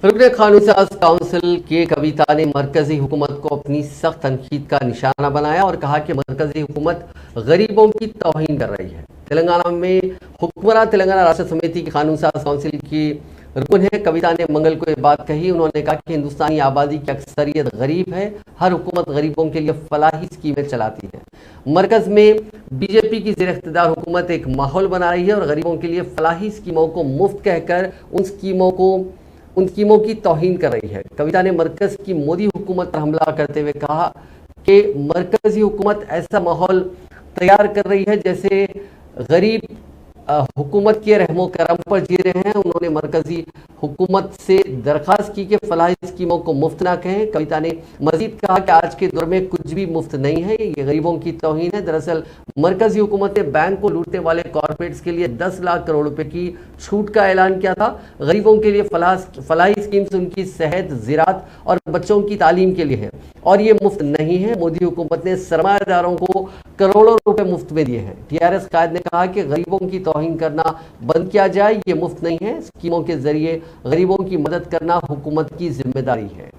رکن قانون ساز کونسل کے کویتا نے مرکزی حکومت کو اپنی سخت تنقید کا نشانہ بنایا اور کہا کہ مرکزی حکومت غریبوں کی توہین کر رہی ہے۔ تلنگانہ میں حکمراں تلنگانہ راشٹر سمیتی کی قانون ساز کونسل کی رکن ہے کویتا نے منگل کو یہ بات کہی۔ انہوں نے کہا کہ ہندوستانی آبادی کی اکثریت غریب ہے، ہر حکومت غریبوں کے لیے فلاحی اسکیمیں چلاتی ہے۔ مرکز میں بی جے پی کی زیر اقتدار حکومت ایک ماحول بنا رہی ہے اور غریبوں کے لیے فلاحی اسکیموں کو مفت کہہ کر ان اسکیموں کی توہین کر رہی ہے۔ کویتا نے مرکز کی مودی حکومت پر حملہ کرتے ہوئے کہا کہ مرکزی حکومت ایسا ماحول تیار کر رہی ہے جیسے غریب حکومت کے رحم و کرم پر جی رہے ہیں۔ انہوں نے مرکزی حکومت سے درخواست کی کہ فلاحی اسکیموں کو مفت نہ کہیں۔ کویتا نے مزید کہا کہ آج کے دور میں کچھ بھی مفت نہیں ہے، یہ غریبوں کی توہین ہے۔ دراصل مرکزی حکومت نے بینک کو لوٹنے والے کارپوریٹس کے لیے 10 لاکھ کروڑ روپے کی چھوٹ کا اعلان کیا تھا۔ غریبوں کے لیے فلاحی اسکیمز ان کی صحت، زراعت اور بچوں کی تعلیم کے لیے ہے اور یہ مفت نہیں ہے۔ مودی حکومت نے سرمایہ داروں کو کروڑوں روپے مفت میں دیے ہیں۔ ٹی آر ایس قائد نے کہا کہ غریبوں کی توہین کرنا بند کیا جائے، یہ مفت نہیں ہے۔ اسکیموں کے ذریعے غریبوں کی مدد کرنا حکومت کی ذمہ داری ہے۔